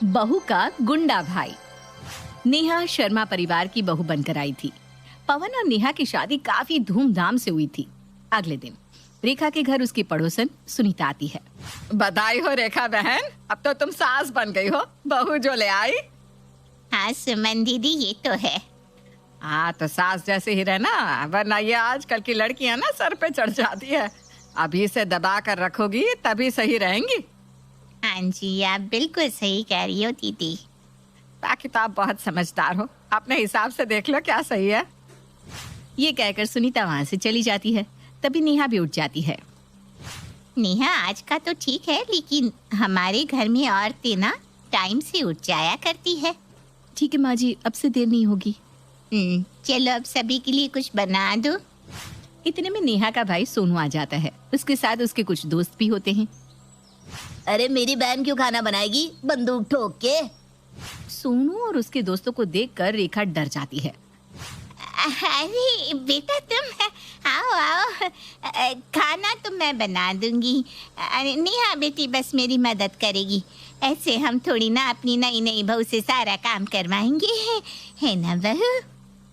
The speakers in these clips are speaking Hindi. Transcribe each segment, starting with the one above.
बहू का गुंडा भाई। नेहा शर्मा परिवार की बहू बनकर आई थी। पवन और नेहा की शादी काफी धूमधाम से हुई थी। अगले दिन रेखा के घर उसकी पड़ोसन सुनीता आती है। बधाई हो रेखा बहन, अब तो तुम सास बन गई हो, बहू जो ले आई। हाँ सुमन दीदी, ये तो है। हाँ तो सास जैसे ही रहना, वरना ये आजकल की लड़कियां ना सर पे चढ़ जाती है। अभी से दबा कर रखोगी तभी सही रहेंगी। हाँ जी, आप बिल्कुल सही कह रही हो दीदी। बाकी तो आप बहुत समझदार हो, अपने हिसाब से देख लो क्या सही है। ये कहकर सुनीता वहाँ से चली जाती है। तभी नेहा भी उठ जाती है। नेहा, आज का तो ठीक है, लेकिन हमारे घर में औरतें ना टाइम से उठ जाया करती है। ठीक है माँ जी, अब से देर नहीं होगी। चलो अब सभी के लिए कुछ बना दो। इतने में नेहा का भाई सोनू आ जाता है। उसके साथ उसके कुछ दोस्त भी होते हैं। अरे मेरी बहन क्यों खाना बनाएगी बंदूक ठोक के? सोनू और उसके दोस्तों को देखकर रेखा डर जाती है। अरे बेटा तुम आओ आओ, खाना तो मैं बना दूंगी। अरे नेहा बेटी बस मेरी मदद करेगी। ऐसे हम थोड़ी ना अपनी नई नई बहू से सारा काम करवाएंगे, है ना बहू?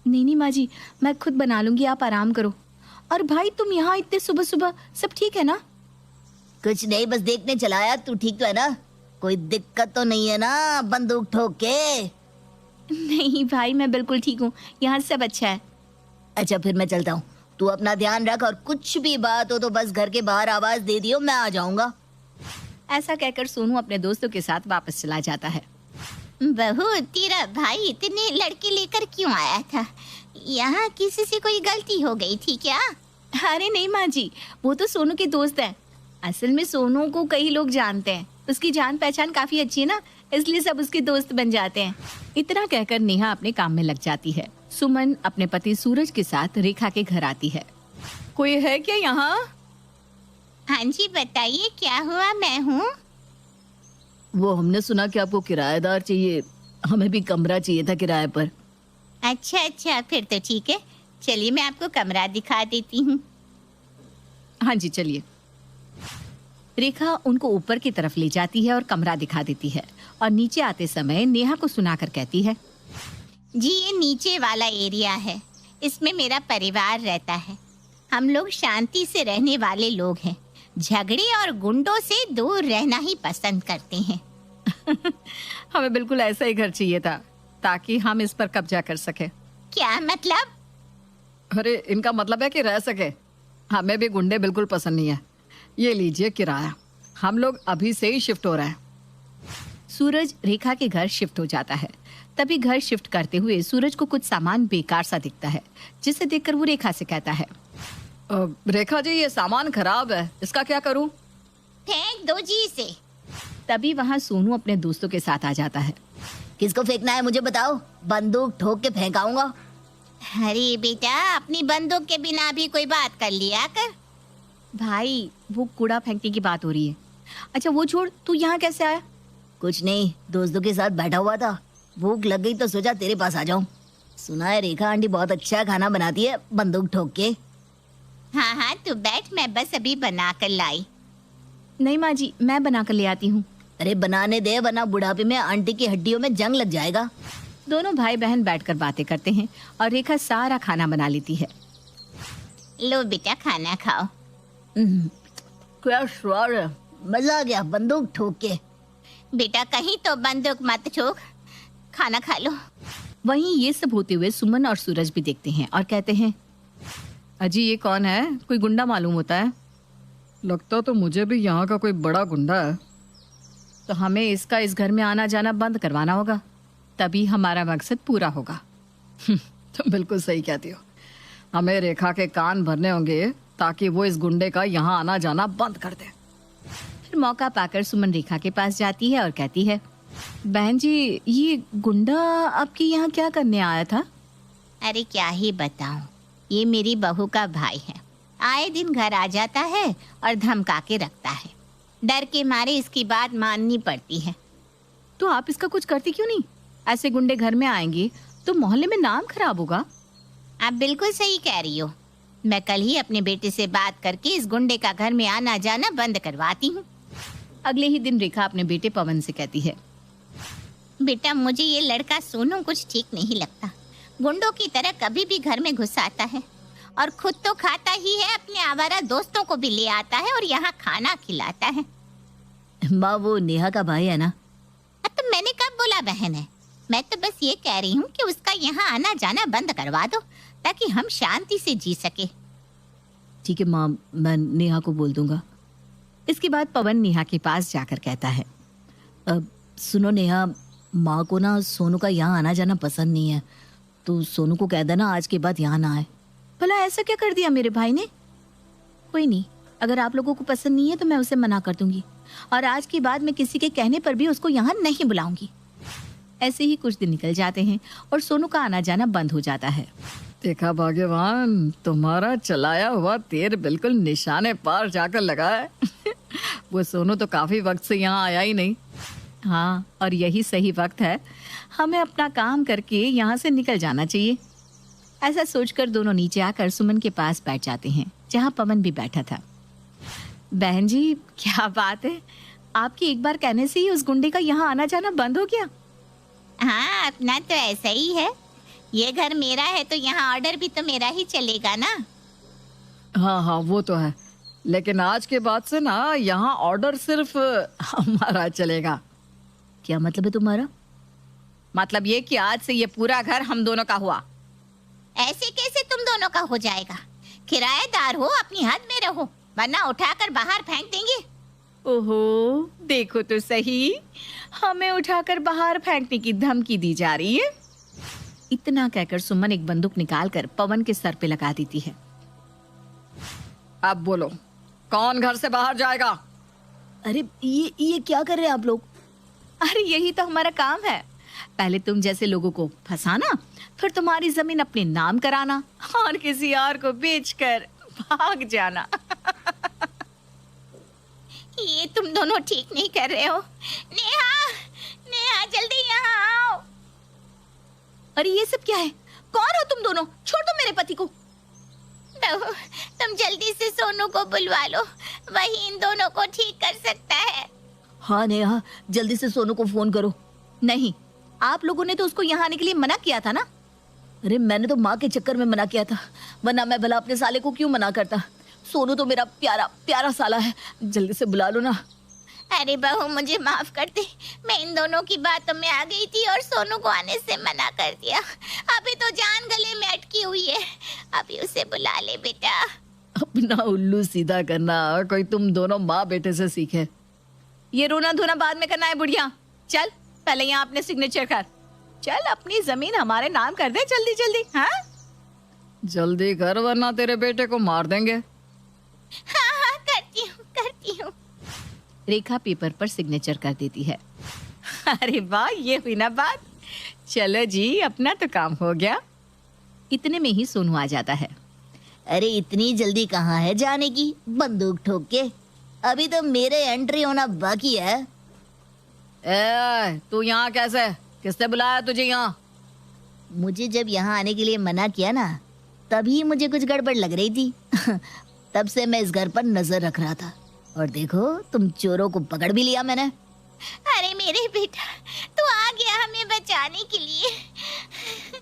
नहीं माँ जी, मैं खुद बना लूंगी, आप आराम करो। और भाई तुम यहाँ इतने सुबह सुबह, सब ठीक है ना? कुछ नहीं, बस देखने चलाया। तू ठीक तो है ना? कोई दिक्कत तो नहीं है ना बंदूक ठोक के? नहीं भाई, मैं बिल्कुल ठीक हूँ, यहाँ सब अच्छा है। अच्छा फिर मैं चलता हूँ, तू अपना ध्यान रख और कुछ भी बात हो तो बस घर के बाहर आवाज दे दियो, मैं आ जाऊंगा। ऐसा कहकर सोनू अपने दोस्तों के साथ वापस चला जाता है। बहू, तेरा भाई इतने लड़के लेकर क्यों आया था? यहाँ किसी से कोई गलती हो गई थी क्या? अरे नहीं माँ जी, वो तो सोनू के दोस्त हैं। असल में सोनू को कई लोग जानते हैं, उसकी जान पहचान काफी अच्छी है ना, इसलिए सब उसके दोस्त बन जाते हैं। इतना कहकर नेहा अपने काम में लग जाती है। सुमन अपने पति सूरज के साथ रेखा के घर आती है। कोई है क्या यहाँ? हाँ जी बताइए, क्या हुआ? मैं हूँ। वो हमने सुना कि आपको किराएदार चाहिए, हमें भी कमरा चाहिए था किराए पर। अच्छा, फिर तो ठीक है, चलिए मैं आपको कमरा दिखा देती हूँ। हाँ जी चलिए। रेखा उनको ऊपर की तरफ ले जाती है और कमरा दिखा देती है, और नीचे आते समय नेहा को सुनाकर कहती है, जी ये नीचे वाला एरिया है, इसमें मेरा परिवार रहता है। हम लोग शांति से रहने वाले लोग हैं, झगड़े और गुंडों से दूर रहना ही पसंद करते हैं। हमें बिल्कुल ऐसा ही घर चाहिए था, ताकि हम इस पर कब्जा कर सके। क्या मतलब? अरे इनका मतलब है कि रह सके। हमें भी गुंडे बिल्कुल पसंद नहीं है। ये लीजिए किराया, हम लोग अभी से ही शिफ्ट हो रहे हैं। सूरज रेखा के घर शिफ्ट हो जाता है। तभी घर शिफ्ट करते हुए सूरज को कुछ सामान बेकार सा दिखता है, जिसे देखकर वो रेखा से कहता है, रेखा जी ये सामान खराब है, इसका क्या करूं? फेंक दो जी इसे। तभी वहाँ सोनू अपने दोस्तों के साथ आ जाता है। किसको फेंकना है मुझे बताओ, बंदूक ठोक के फेंकाऊंगा। अरे बेटा, अपनी बंदूक के बिना भी कोई बात कर लिया कर। भाई वो कूड़ा फेंकने की बात हो रही है। अच्छा वो छोड़, तू यहाँ कैसे आया? कुछ नहीं, दोस्तों के साथ बैठा हुआ था, भूख लग गई तो सोचा तेरे पास आ जाऊं। सुना है रेखा आंटी बहुत अच्छा खाना बनाती है बंदूक ठोक के। हाँ तू बैठ, मैं बस अभी बना कर लाई। नहीं माँ जी, मैं बना कर ले आती हूँ। अरे बनाने दे, वरना बुढ़ापे में आंटी की हड्डियों में जंग लग जाएगा। दोनों भाई बहन बैठकर बातें करते हैं और रेखा सारा खाना बना लेती है। लो बेटा खाना खाओ। क्या स्वाद है, मजा आ गया बंदूक ठोक के। बेटा कहीं तो बंदूक मत ठोक, खाना खा लो। वहीं ये सब होते हुए सुमन और सूरज भी देखते हैं और कहते हैं, अजी ये कौन है? कोई गुंडा मालूम होता है। लगता तो मुझे भी यहाँ का कोई बड़ा गुंडा है। तो हमें इसका इस घर में आना जाना बंद करवाना होगा, तभी हमारा मकसद पूरा होगा। तुम बिल्कुल सही कहती हो, हमें रेखा के कान भरने होंगे ताकि वो इस गुंडे का यहाँ आना जाना बंद कर दे। फिर मौका पाकर सुमन रेखा के पास जाती है और कहती है, बहन जी ये गुंडा आपके यहाँ क्या करने आया था? अरे क्या ही बताऊं, ये मेरी बहू का भाई है। आए दिन घर आ जाता है और धमका के रखता है। डर के मारे इसकी बात माननी पड़ती है। तो आप इसका कुछ करती क्यों नहीं? ऐसे गुंडे घर में आएंगे तो मोहल्ले में नाम खराब होगा। आप बिल्कुल सही कह रही हो। मैं कल ही अपने बेटे से बात करके इस गुंडे का घर में आना जाना बंद करवाती हूँ। अगले ही दिन रेखा अपने बेटे पवन से कहती है, बेटा मुझे ये लड़का सोनू कुछ ठीक नहीं लगता। गुंडों की तरह कभी भी घर में घुस आता है और खुद तो खाता ही है, अपने आवारा दोस्तों को भी ले आता है और यहाँ खाना खिलाता है। माँ वो नेहा का भाई है ना? तो मैंने कब बोला बहन है? मैं तो बस ये कह रही हूँ कि उसका यहाँ आना जाना बंद करवा दो ताकि हम शांति से जी सके। ठीक है माँ, मैं नेहा को बोल दूंगा। इसके बाद पवन नेहा के पास जाकर कहता है, अब सुनो नेहा, माँ को ना सोनू का यहाँ आना जाना पसंद नहीं है, तो सोनू को कह देना आज के बाद यहाँ ना आए। भला ऐसा क्या कर दिया मेरे भाई ने? कोई नहीं, अगर आप लोगों को पसंद नहीं है तो मैं उसे मना कर दूंगी और आज के बाद मैं किसी के कहने पर भी उसको यहाँ नहीं बुलाऊंगी। ऐसे ही कुछ दिन निकल जाते हैं और सोनू का आना जाना बंद हो जाता है। देखा भाग्यवान, तुम्हारा चलाया हुआ तीर बिल्कुल निशाने पार जाकर लगा है। वो सोनू तो काफी वक्त से यहाँ आया ही नहीं। हाँ, और यही सही वक्त है, हमें अपना काम करके यहाँ से निकल जाना चाहिए। ऐसा सोचकर दोनों नीचे आकर सुमन के पास बैठ जाते हैं जहाँ पवन भी बैठा था। बहन जी, क्या बात है, आपकी एक बार कहने से ही उस गुंडे का यहाँ आना जाना बंद हो गया? हाँ, अपना तो ऐसा ही है। ये घर मेरा है तो यहाँ ऑर्डर भी तो मेरा ही चलेगा ना। हाँ हाँ, वो तो है, लेकिन आज के बाद से ना यहाँ ऑर्डर सिर्फ हमारा चलेगा। क्या मतलब है तुम्हारा? मतलब ये कि आज से ये पूरा घर हम दोनों का हुआ। ऐसे कैसे तुम दोनों का हो जाएगा? किराएदार हो, अपनी हद में रहो, वरना उठाकर बाहर फेंक देंगे। ओहो, देखो तो सही, हमें उठाकर बाहर फेंकने की धमकी दी जा रही है। इतना कहकर सुमन एक बंदूक निकालकर पवन के सर पे लगा देती है। अब बोलो, कौन घर से बाहर जाएगा? अरे ये क्या कर रहे हैं आप लोग? अरे यही तो हमारा काम है, पहले तुम जैसे लोगों को फंसाना, फिर तुम्हारी जमीन अपने नाम कराना और किसी और को बेचकर भाग जाना। ये तुम दोनों ठीक नहीं कर रहे हो। नेहा, नेहा जल्दी यहाँ आओ। अरे ये सब क्या है? कौन हो तुम दोनों? छोड़ दो मेरे पति को। बहू, तुम जल्दी से सोनू को बुलवा लो, वही इन दोनों को ठीक कर सकता है। हाँ नेहा, जल्दी से सोनू को फोन करो। नहीं, आप लोगों ने तो उसको यहाँ आने के लिए मना किया था ना। अरे मैंने तो माँ के चक्कर में मना किया था, वरना मैं भला अपने साले को क्यों मना करता। सोनू तो मेरा प्यारा प्यारा साला है, जल्दी से बुला लो ना। अरे बहू, मुझे माफ कर दे, मैं इन दोनों की बातों में आ गई थी और सोनू को आने से मना कर दिया। अभी तो जान गले में अटकी हुई है, अभी उसे बुला ले बेटा। अपना उल्लू सीधा करना कोई तुम दोनों माँ बेटे से सीखे। ये रोना धोना बाद में करना है बुढ़िया। चल पहले यहाँ अपने सिग्नेचर कर। चल, अपनी जमीन हमारे नाम कर दे जल्दी जल्दी। हाँ जल्दी कर, वरना तेरे बेटे को मार देंगे। हाँ हाँ, करती हूँ। रेखा पेपर पर सिग्नेचर कर देती है। अरे वाह, ये हुई ना बात। चलो जी, अपना तो काम हो गया। इतने में ही सोनू आ जाता है। अरे इतनी जल्दी कहाँ है जाने की, बंदूक ठोक के? अभी तो मेरे एंट्री होना बाकी है। तू यहाँ कैसे? किसने बुलाया तुझे यहाँ? मुझे जब यहाँ आने के लिए मना किया ना, तभी मुझे कुछ गड़बड़ लग रही थी। तब से मैं इस घर पर नजर रख रहा था, और देखो तुम चोरों को पकड़ भी लिया मैंने। अरे मेरे बेटा, तू आ गया हमें बचाने के लिए।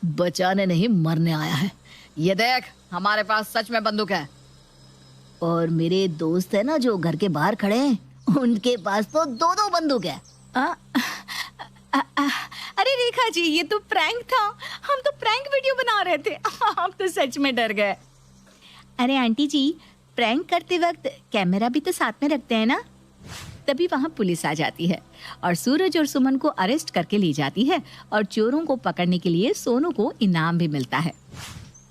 बचाने नहीं, मरने आया है। ये देख, हमारे पास सच में बंदूक है। और मेरे दोस्त है ना जो घर के बाहर खड़े हैं, उनके पास तो दो दो बंदूक है। अरे रेखा जी, ये तो प्रैंक था। हम तो प्रैंक वीडियो बना रहे थे। आप तो सच में डर गए। अरे आंटी जी, प्रैंक करते वक्त कैमरा भी तो साथ में रखते हैं ना। तभी वहाँ पुलिस आ जाती है और सूरज और सुमन को अरेस्ट करके ले जाती है और चोरों को पकड़ने के लिए सोनू को इनाम भी मिलता है।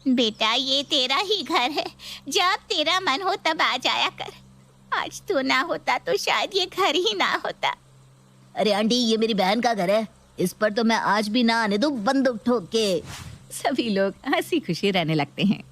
बेटा, ये तेरा ही घर है, जब तेरा मन हो तब आ जाया कर। आज तू ना होता तो शायद ये घर ही ना होता। अरे आंटी, ये मेरी बहन का घर है, इस पर तो मैं आज भी ना आने दूं बंदूक ठोक के। सभी लोग हंसी खुशी रहने लगते हैं।